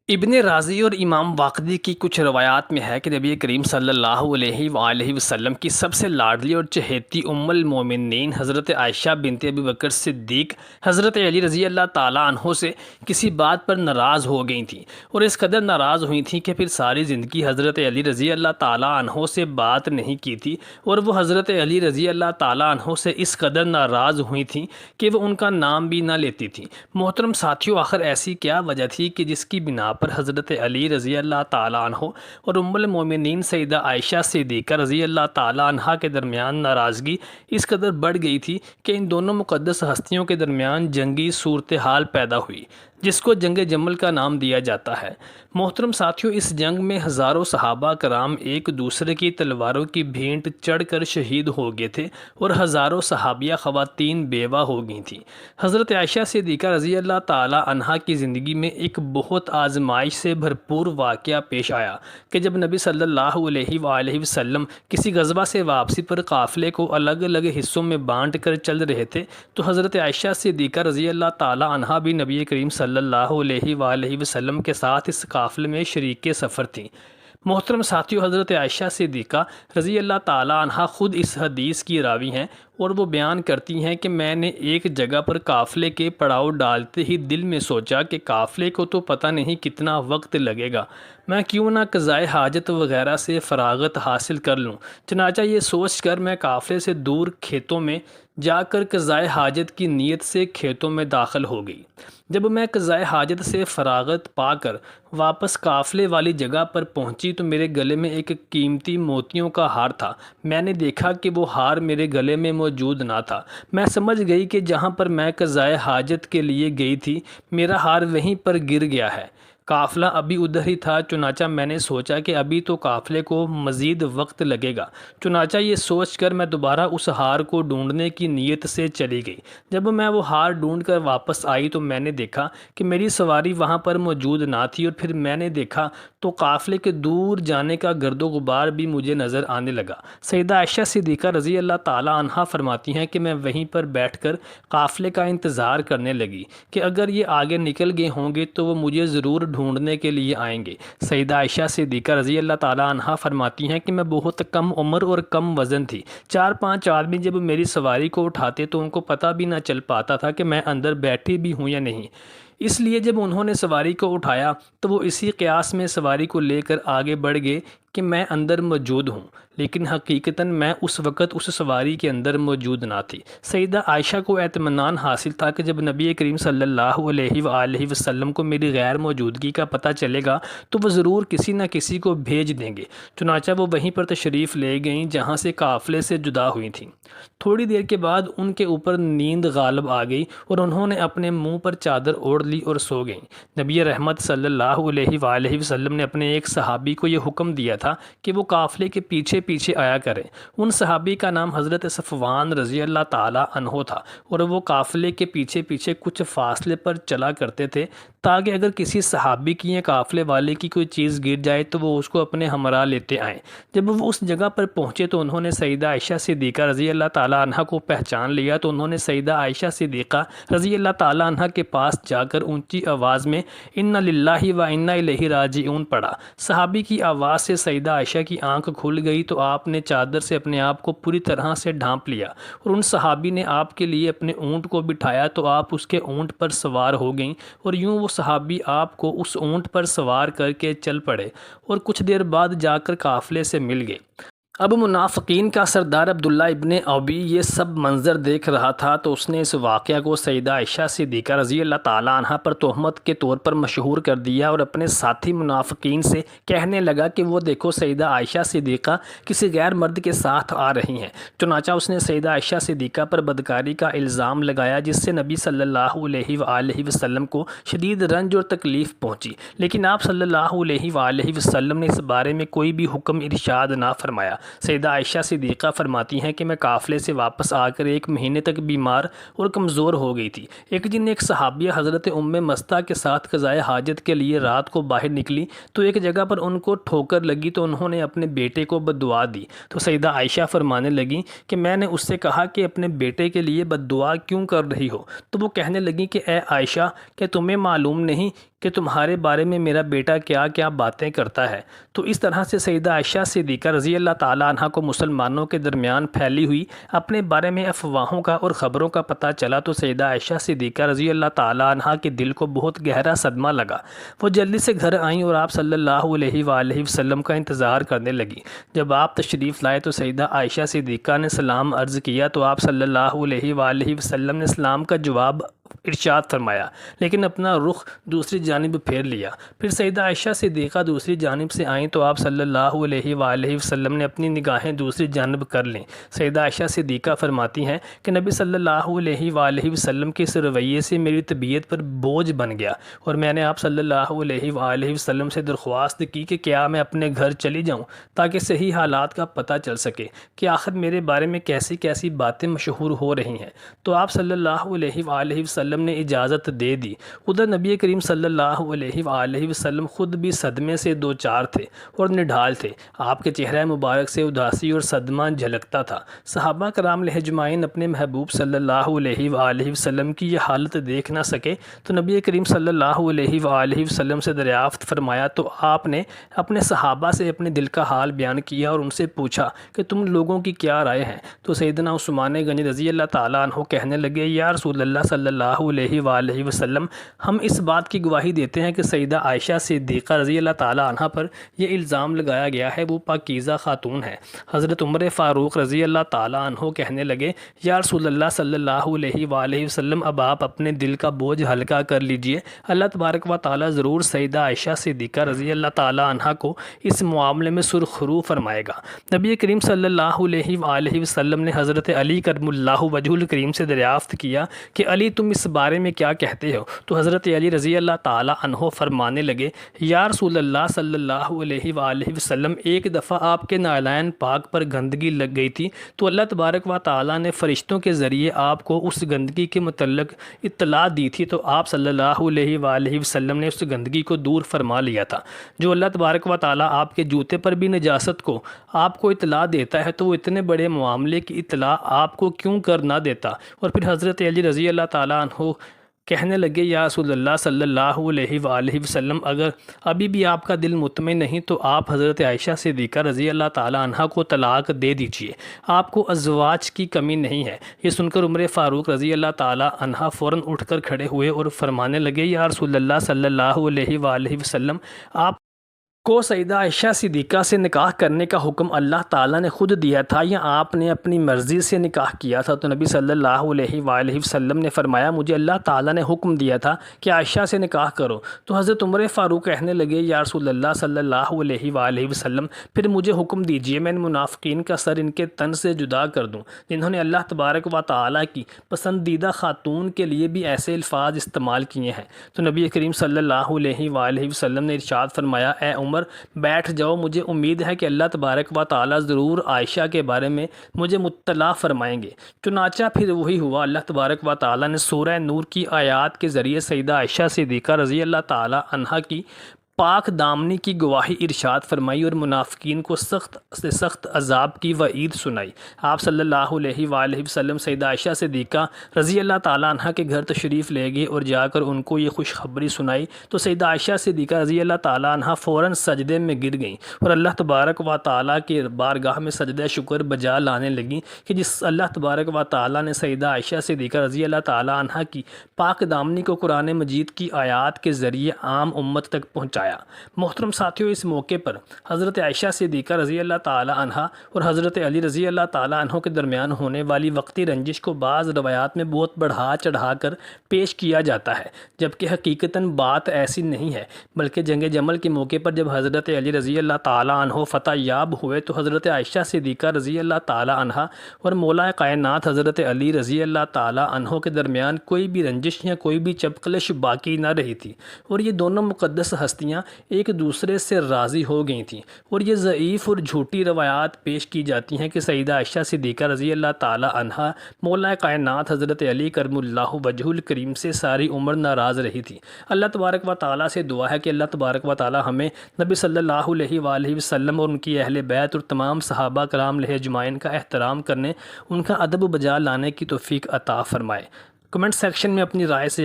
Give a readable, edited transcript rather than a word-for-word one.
ابن رازی اور امام واقدی کی کچھ روایات میں ہے کہ نبی کریم صلی اللہ علیہ وآلہ وسلم کی سب سے لاڈلی اور چہیتی ام المومنین حضرت عائشہ بنت ابی بکر صدیق حضرت علی رضی اللہ تعالیٰ عنہ سے کسی بات پر ناراض ہو گئی تھیں، اور اس قدر ناراض ہوئی تھیں کہ پھر ساری زندگی حضرت علی رضی اللہ تعالیٰ عنہ سے بات نہیں کی تھی، اور وہ حضرت علی رضی اللہ تعالیٰ عنہ سے اس قدر ناراض ہوئی تھیں کہ وہ ان کا نام بھی نہ لیتی تھیں۔ محترم ساتھیوں، آخر ایسی کیا وجہ تھی کہ جس کی بنا پر حضرت علی رضی اللہ تعالیٰ عنہ اور ام المومنین سیدہ عائشہ صدیقہ رضی اللہ تعالیٰ عنہ کے درمیان ناراضگی اس قدر بڑھ گئی تھی کہ ان دونوں مقدس ہستیوں کے درمیان جنگی صورتحال پیدا ہوئی، جس کو جنگ جمل کا نام دیا جاتا ہے۔ محترم ساتھیوں، اس جنگ میں ہزاروں صحابہ کرام ایک دوسرے کی تلواروں کی بھینٹ چڑھ کر شہید ہو گئے تھے، اور ہزاروں صحابیہ خواتین بیوہ ہو گئی تھیں۔ حضرت عائشہ صدیقہ رضی اللہ تعالی عنہا کی زندگی میں ایک بہت آزمائش سے بھرپور واقعہ پیش آیا کہ جب نبی صلی اللہ علیہ وآلہ وسلم کسی غزوہ سے واپسی پر قافلے کو الگ الگ حصوں میں بانٹ کر چل رہے تھے، تو حضرت عائشہ صدیقہ رضی اللہ تعالی عنہا بھی نبی کریم صلی اللہ علیہ وآلہ وسلم کے ساتھ اس قافلے میں شریک سفر تھیں۔ محترم ساتھیو، حضرت عائشہ صدیقہ رضی اللہ تعالی عنہا خود اس حدیث کی راوی ہیں، اور وہ بیان کرتی ہیں کہ میں نے ایک جگہ پر قافلے کے پڑاؤ ڈالتے ہی دل میں سوچا کہ قافلے کو تو پتہ نہیں کتنا وقت لگے گا، میں کیوں نہ قضائے حاجت وغیرہ سے فراغت حاصل کر لوں۔ چنانچہ یہ سوچ کر میں قافلے سے دور کھیتوں میں جا کر قضائے حاجت کی نیت سے کھیتوں میں داخل ہو گئی۔ جب میں قضائے حاجت سے فراغت پا کر واپس قافلے والی جگہ پر پہنچی تو میرے گلے میں ایک قیمتی موتیوں کا ہار تھا۔ میں نے دیکھا کہ وہ ہار میرے گلے میں موجود نہ تھا۔ میں سمجھ گئی کہ جہاں پر میں قضائے حاجت کے لیے گئی تھی، میرا ہار وہیں پر گر گیا ہے۔ قافلہ ابھی ادھر ہی تھا، چنانچہ میں نے سوچا کہ ابھی تو قافلے کو مزید وقت لگے گا۔ چنانچہ یہ سوچ کر میں دوبارہ اس ہار کو ڈھونڈنے کی نیت سے چلی گئی۔ جب میں وہ ہار ڈھونڈ کر واپس آئی تو میں نے دیکھا کہ میری سواری وہاں پر موجود نہ تھی، اور پھر میں نے دیکھا تو قافلے کے دور جانے کا گرد و غبار بھی مجھے نظر آنے لگا۔ سیدہ عائشہ صدیقہ رضی اللہ تعالی عنہا فرماتی ہیں کہ میں وہیں پر بیٹھ کر قافلے کا انتظار کرنے لگی کہ اگر یہ آگے نکل گئے ہوں گے تو وہ مجھے ضرور ڈھونڈنے کے لیے آئیں گے۔ سیدہ عائشہ صدیقہ رضی اللہ تعالی عنہا فرماتی ہیں کہ میں بہت کم عمر اور کم وزن تھی۔ 4-5 آدمی جب میری سواری کو اٹھاتے تو ان کو پتہ بھی نہ چل پاتا تھا کہ میں اندر بیٹھی بھی ہوں یا نہیں۔ اس لیے جب انہوں نے سواری کو اٹھایا تو وہ اسی قیاس میں سواری کو لے کر آگے بڑھ گئے کہ میں اندر موجود ہوں، لیکن حقیقتاً میں اس وقت اس سواری کے اندر موجود نہ تھی۔ سیدہ عائشہ کو اطمینان حاصل تھا کہ جب نبی کریم صلی اللہ علیہ وآلہ وسلم کو میری غیر موجودگی کا پتہ چلے گا تو وہ ضرور کسی نہ کسی کو بھیج دیں گے۔ چنانچہ وہ وہیں پر تشریف لے گئیں جہاں سے قافلے سے جدا ہوئی تھیں۔ تھوڑی دیر کے بعد ان کے اوپر نیند غالب آ گئی اور انہوں نے اپنے منہ پر چادر اوڑھ لی اور سو گئیں۔ نبی رحمت صلی اللہ علیہ وآلہ وسلم نے اپنے ایک صحابی کو یہ حکم دیا تھا کہ وہ قافلے کے پیچھے پیچھے آیا کریں۔ ان صحابی کا نام حضرت صفوان رضی اللہ تعالی عنہ تھا، اور وہ قافلے کے پیچھے پیچھے کچھ فاصلے پر چلا کرتے تھے تاکہ اگر کسی صحابی کی یا قافلے والے کی کوئی چیز گر جائے تو وہ اس کو اپنے ہمراہ لیتے آئیں۔ جب وہ اس جگہ پر پہنچے تو انہوں نے سیدہ عائشہ صدیقہ رضی اللہ تعالی عنہ کو پہچان لیا، تو انہوں نے سیدہ عائشہ صدیقہ رضی اللہ تعالی عنہ کے پاس جا کر اونچی آواز میں انا للہ و انا الیہ راجعون پڑھا۔ صحابی کی آواز سے سیدہ عائشہ کی آنکھ کھل گئی تو آپ نے چادر سے اپنے آپ کو پوری طرح سے ڈھانپ لیا، اور ان صحابی نے آپ کے لیے اپنے اونٹ کو بٹھایا تو آپ اس کے اونٹ پر سوار ہو گئیں، اور یوں وہ صحابی آپ کو اس اونٹ پر سوار کر کے چل پڑے اور کچھ دیر بعد جا کر قافلے سے مل گئے۔ اب منافقین کا سردار عبداللہ ابن ابی یہ سب منظر دیکھ رہا تھا تو اس نے اس واقعہ کو سیدہ عائشہ صدیقہ رضی اللہ تعالی عنہ پر تہمت کے طور پر مشہور کر دیا، اور اپنے ساتھی منافقین سے کہنے لگا کہ وہ دیکھو سیدہ عائشہ صدیقہ کسی غیر مرد کے ساتھ آ رہی ہیں۔ چنانچہ اس نے سیدہ عائشہ صدیقہ پر بدکاری کا الزام لگایا، جس سے نبی صلی اللہ علیہ وآلہ وسلم کو شدید رنج اور تکلیف پہنچی، لیکن آپ صلی اللہ علیہ وآلہ وسلم نے اس بارے میں کوئی بھی حکم ارشاد نہ فرمایا۔ سیدہ عائشہ صدیقہ فرماتی ہیں کہ میں قافلے سے واپس آ کر 1 مہینے تک بیمار اور کمزور ہو گئی تھی۔ ایک دن ایک صحابیہ حضرت ام مستہ کے ساتھ قضائے حاجت کے لیے رات کو باہر نکلی تو ایک جگہ پر ان کو ٹھوکر لگی تو انہوں نے اپنے بیٹے کو بد دعا دی، تو سیدہ عائشہ فرمانے لگیں کہ میں نے اس سے کہا کہ اپنے بیٹے کے لیے بد دعا کیوں کر رہی ہو؟ تو وہ کہنے لگیں کہ اے عائشہ، کہ تمہیں معلوم نہیں کہ تمہارے بارے میں میرا بیٹا کیا کیا باتیں کرتا ہے۔ تو اس طرح سے سیدہ عائشہ صدیقہ رضی اللہ تعالیٰ عنہ کو مسلمانوں کے درمیان پھیلی ہوئی اپنے بارے میں افواہوں کا اور خبروں کا پتہ چلا تو سیدہ عائشہ صدیقہ رضی اللہ تعالیٰ عنہ کے دل کو بہت گہرا صدمہ لگا۔ وہ جلدی سے گھر آئیں اور آپ صلی اللہ علیہ وآلہ وسلم کا انتظار کرنے لگیں۔ جب آپ تشریف لائے تو سیدہ عائشہ صدیقہ نے سلام عرض کیا تو آپ صلی اللہ علیہ وآلہ وسلم نے سلام کا جواب ارشاد فرمایا، لیکن اپنا رخ دوسری جانب پھیر لیا۔ پھر سیدہ عائشہ صدیقہ دوسری جانب سے آئیں تو آپ صلی اللہ علیہ وآلہ وسلم نے اپنی نگاہیں دوسری جانب کر لیں۔ سیدہ عائشہ صدیقہ فرماتی ہیں کہ نبی صلی اللہ علیہ وآلہ وسلم کے اس رویے سے میری طبیعت پر بوجھ بن گیا اور میں نے آپ صلی اللہ علیہ وآلہ وسلم سے درخواست کی کہ کیا میں اپنے گھر چلی جاؤں تاکہ صحیح حالات کا پتہ چل سکے کہ آخر میرے بارے میں کیسی کیسی باتیں مشہور ہو رہی ہیں۔ تو آپ صلی اللہ علیہ وآلہ وسلم نے اجازت دے دی۔ ادھر نبی کریم صلی اللہ علیہ وآلہ وسلم خود بھی صدمے سے دوچار تھے اور نڈھال تھے۔ آپ کے چہرہ مبارک سے اداسی اور صدمہ جھلکتا تھا۔ صحابہ کرام اجمعین اپنے محبوب صلی اللہ علیہ وآلہ وسلم کی یہ حالت دیکھ نہ سکے تو نبی کریم صلی اللہ علیہ وآلہ وسلم سے دریافت فرمایا تو آپ نے اپنے صحابہ سے اپنے دل کا حال بیان کیا اور ان سے پوچھا کہ تم لوگوں کی کیا رائے ہے؟ تو سیدنا عثمان غنی رضی اللہ تعالیٰ عنہ کہنے لگے، یا رسول اللہ صلی اللہ علیہ وآلہ وسلم، ہم اس بات کی گواہی دیتے ہیں کہ سیدہ عائشہ صدیقہ رضی اللہ تعالیٰ عنہ پر یہ الزام لگایا گیا ہے وہ پاکیزہ خاتون ہے۔ حضرت عمر فاروق رضی اللہ تعالیٰ عنہ کہنے لگے، یا رسول اللہ صلی اللہ علیہ وآلہ وسلم، اب آپ اپنے دل کا بوجھ ہلکا کر لیجئے، اللہ تبارک و تعالیٰ ضرور سیدہ عائشہ صدیقہ رضی اللہ تعالیٰ عنہ کو اس معاملے میں سرخرو فرمائے گا۔ نبی کریم صلی اللہ علیہ وآلہ وسلم نے حضرت علی کرم اللہ وجہ الکریم سے دریافت کیا کہ علی تم اس بارے میں کیا کہتے ہو؟ تو حضرت علی رضی اللہ تعالیٰ عنہ فرمانے لگے، یا رسول اللہ صلی اللہ علیہ وآلہ وسلم، ایک دفعہ آپ کے نالین پاک پر گندگی لگ گئی تھی تو اللہ تبارک و تعالیٰ نے فرشتوں کے ذریعے آپ کو اس گندگی کے متعلق اطلاع دی تھی تو آپ صلی اللہ علیہ وآلہ وسلم نے اس گندگی کو دور فرما لیا تھا۔ جو اللہ تبارک و تعالیٰ آپ کے جوتے پر بھی نجاست کو آپ کو اطلاع دیتا ہے تو وہ اتنے بڑے معاملے کی اطلاع آپ کو کیوں کر نہ دیتا؟ اور پھر حضرت علی رضی اللہ تعالیٰ عنہ کہنے لگے، یا رسول اللہ صلی اللہ علیہ وآلہ وسلم، اگر ابھی بھی آپ کا دل مطمئن نہیں تو آپ حضرت عائشہ صدیقہ رضی اللہ تعالیٰ عنہ کو طلاق دے دیجئے، آپ کو ازواج کی کمی نہیں ہے۔ یہ سن کر عمر فاروق رضی اللہ تعالیٰ عنہ فوراً اٹھ کر کھڑے ہوئے اور فرمانے لگے، یا رسول اللہ صلی اللہ علیہ وآلہ وسلم، آپ کو سیدہ عائشہ صدیقہ سے نکاح کرنے کا حکم اللہ تعالیٰ نے خود دیا تھا یا آپ نے اپنی مرضی سے نکاح کیا تھا؟ تو نبی صلی اللہ علیہ وآلہ وسلم نے فرمایا، مجھے اللہ تعالیٰ نے حکم دیا تھا کہ عائشہ سے نکاح کرو۔ تو حضرت عمر فاروق کہنے لگے، یا رسول اللہ صلی اللہ علیہ وآلہ وسلم، پھر مجھے حکم دیجئے میں ان منافقین کا سر ان کے تن سے جدا کر دوں جنہوں نے اللہ تبارک و تعالیٰ کی پسندیدہ خاتون کے لیے بھی ایسے الفاظ استعمال کیے ہیں۔ تو نبی کریم صلی اللہ علیہ وآلہ وسلم نے ارشاد فرمایا، اے عمر، بیٹھ جاؤ، مجھے امید ہے کہ اللہ تبارک و تعالیٰ ضرور عائشہ کے بارے میں مجھے مطلع فرمائیں گے۔ چنانچہ پھر وہی ہوا، اللہ تبارک و تعالیٰ نے سورہ نور کی آیات کے ذریعے سیدہ عائشہ صدیقہ رضی اللہ تعالیٰ عنہ کی پاک دامنی کی گواہی ارشاد فرمائی اور منافقین کو سخت سے سخت عذاب کی وعید سنائی۔ آپ صلی اللہ علیہ وآلہ وسلم سیدہ عائشہ صدیقہ رضی اللہ تعالیٰ عنہ کے گھر تشریف لے گئے اور جا کر ان کو یہ خوشخبری سنائی تو سیدہ عائشہ صدیقہ رضی اللہ تعالیٰ عنہ فوراً سجدے میں گر گئیں اور اللہ تبارک و تعالیٰ کے بارگاہ میں سجدہ شکر بجا لانے لگیں کہ جس اللہ تبارک و تعالیٰ نے سیدہ عائشہ صدیقہ رضی اللہ تعالیٰ عنہ کی پاک دامنی کو قرآن مجید کی آیات کے ذریعے عام امت تک پہنچایا۔ محترم ساتھیوں، اس موقع پر حضرت عائشہ صدیقہ رضی اللہ تعالیٰ عنہ اور حضرت علی رضی اللہ تعالیٰ عنہ کے درمیان ہونے والی وقتی رنجش کو بعض روایات میں بہت بڑھا چڑھا کر پیش کیا جاتا ہے، جبکہ حقیقتاً بات ایسی نہیں ہے، بلکہ جنگ جمل کے موقع پر جب حضرت علی رضی اللہ تعالیٰ عنہ فتح یاب ہوئے تو حضرت عائشہ صدیقہ رضی اللہ تعالیٰ عنہ اور مولا کائنات حضرت علی رضی اللہ تعالیٰ عنہ کے درمیان کوئی بھی رنجش یا کوئی بھی چپقلش باقی نہ رہی تھی اور یہ دونوں مقدس ہستیاں ایک دوسرے سے راضی ہو گئی تھیں۔ اور یہ ضعیف اور جھوٹی روایات پیش کی جاتی ہیں کہ سیدہ عائشہ صدیقہ رضی اللہ تعالیٰ عنہ مولا کائنات حضرت علی کرم اللہ وجہ الکریم سے ساری عمر ناراض رہی تھی۔ اللہ تبارک و تعالیٰ سے دعا ہے کہ اللہ تبارک و تعالیٰ ہمیں نبی صلی اللہ علیہ وآلہ وسلم اور ان کی اہل بیت اور تمام صحابہ کرام اجمعین کا احترام کرنے، ان کا ادب بجا لانے کی توفیق عطا فرمائے۔ کمنٹ سیکشن میں اپنی رائے سے